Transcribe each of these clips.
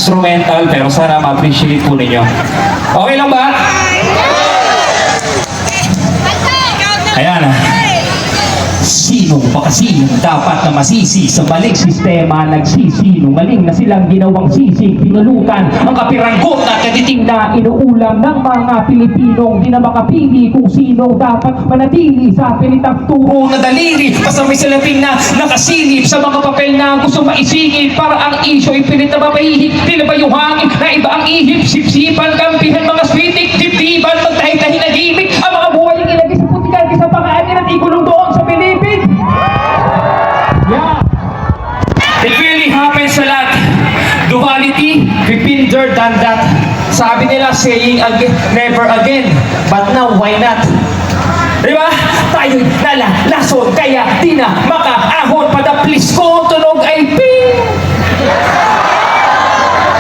instrumental, pero sana ma-appreciate po ninyo. Okay lang ba? Ayan. Sinong ba kasi dapat na masisi sa maling sistema? Nagsisinungaling na silang ginawang sisig, pinulutan ang kapiranggot at kaditing na inuulam ng mga Pilipinong di na makapili kung sino dapat manatili sa pilitang turo na daliri. Pasabay salaping na nakasilip sa mga papel na gusto maisingit para ang isyo ay pilit na mapahihig. Tila ba yung hangin na iba ang ihip, sipsipan, kampihan, mga switik, dibdiban, magtahi-tahi na gimmick, ang mga buhay yung ilagay sa putikan sa pakaanin at ikulong doon sa Philippines. Yeah. It really happens a lot. Duality, repinder than that. Sabi nila, saying again, never again. But now, why not? Diba? Tayo'y nalalason, kaya di na makaahon. Padaplis ko, tunog ay ping!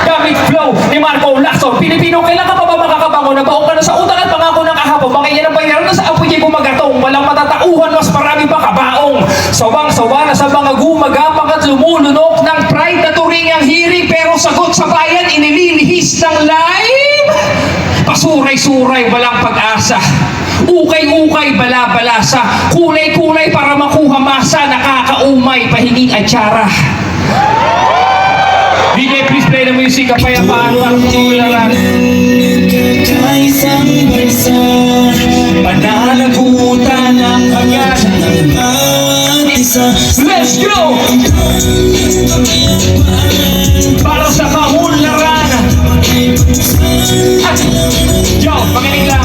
Gamit flow ni Marco Lacson. Pilipino, kailan ka pa ba makakabangon? Nabaong ka na sa utang at pangako ng kahapon. Baka yan ang bayaran na sa apoy bumagatong. Walang matatauhan, mas marami pa kabaong. Sawang-sawa na sa mga gumagapang at lumulunok ng pride na turing ang hiring. Pero sagot sa bayan, inililihis ng live. Pasuray-suray, walang pag-asa. Ukay-ukay, bala-balasa. Kulay-kulay para makuha masa. Nakakaumay, pahinging atsara. DJ, please play the music. Kapayapaan para sa tularan. Kakaisang bansa, pananagutan ang agad ng bawat isa. Let's go! Para sa kahularan. Yo, makinig lang.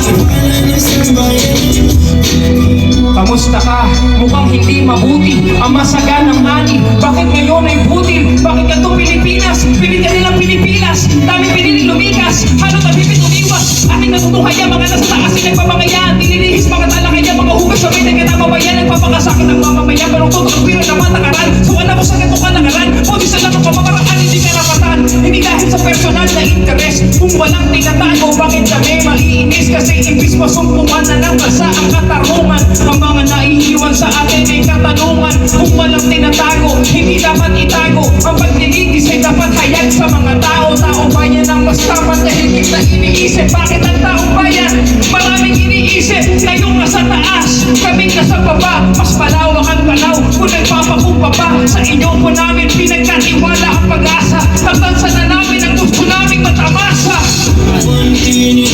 Kamusta ka? Mukhang hindi mabuti ang masaganang ani. Bakit ngayon ay butil? Bakit ka itong Pilipinas? Pilit ka nilang Pilipinas. Dami piniling lumikas. Halo tabipit umiwas. Ating natutuhaya mga nasa taas ay nagpapangayaan. Nililihis mga talakaya. Mga hugas sa may nagkatamabayan. Nagpapakasakit ang mamamayan. Pero tutulog pira na matakaran. Suwan na mo sa ganito kalakaran. Pwede sa lang ang pamamaraan. Hindi karapatan. Hindi dahil sa personal na interes. Kung walang tinatago, bakit kami maiinis? Kasi ibis masumpungan na ng basa ang katarungan. Ang mga naiiwan sa atin ay katanungan. Kung walang tinatago, hindi dapat itago. Ang paglilitis ay dapat hayag sa mga tao. Tao bayan ang mas tapat na higit na iniisip. Bakit ang taong bayan? Maraming iniisip. Kayong nasa taas, kaming nasa baba. Mas palawak ang palaw kung nagpapakumpa pa. Sa inyo po namin pinagkatiwala ang pag-asa. Tatansa na namin ang gusto namin matamasa.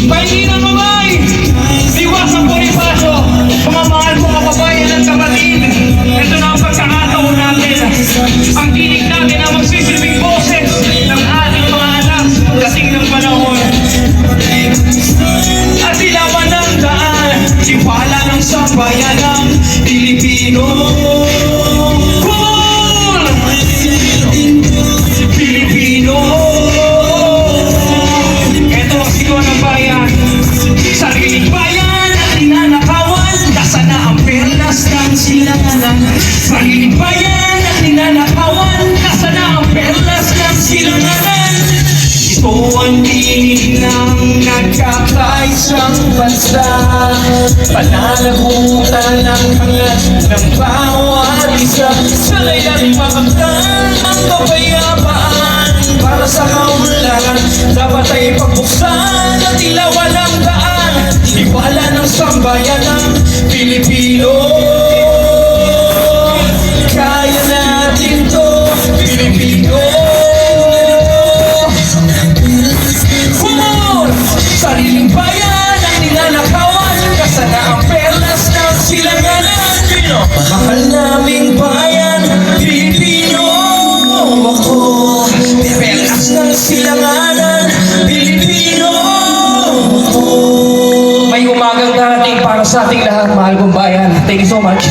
Pahingin ang mamay! Iwasan po ni Paso. Mga mahal ko kababayan at kapatid. Ito na ang pagkakataon natin. Ang tinig natin ang magsisilbing boses ng ating mga anak pagdating ng panahon. At ilawan ng daan, tiwala ng sambayan ng Pilipino. Cool! Pilipino. Ito ang sigaw ng bayan. Sariling bayan at ninanakawan. Nasaan na ang perlas ng silanganan? Sariling bayan at ninanakawan. Nasaan na ang perlas ng silanganan? Ito ang tinig ng nagkakaisang bansa. Pananagutan ng hangat ng bawat isa. Sana'y natin makaktan ang kapayapaan. Para sa kaunlaran, dapat ay pagbuksan at ilawan ang daan. Iwala ng sambayan ng Pilipino. Kaya natin to, Pilipino. Humor! Sariling bayan ang ninanakawan. Kasana ang perlas ng silanganan. Mahal naming bayan, Pilipino. Ako, perlas ng silanganan, Pilipino. Ako. May umagang darating para sa ating lahat, mahal kong bayan. Thank you so much.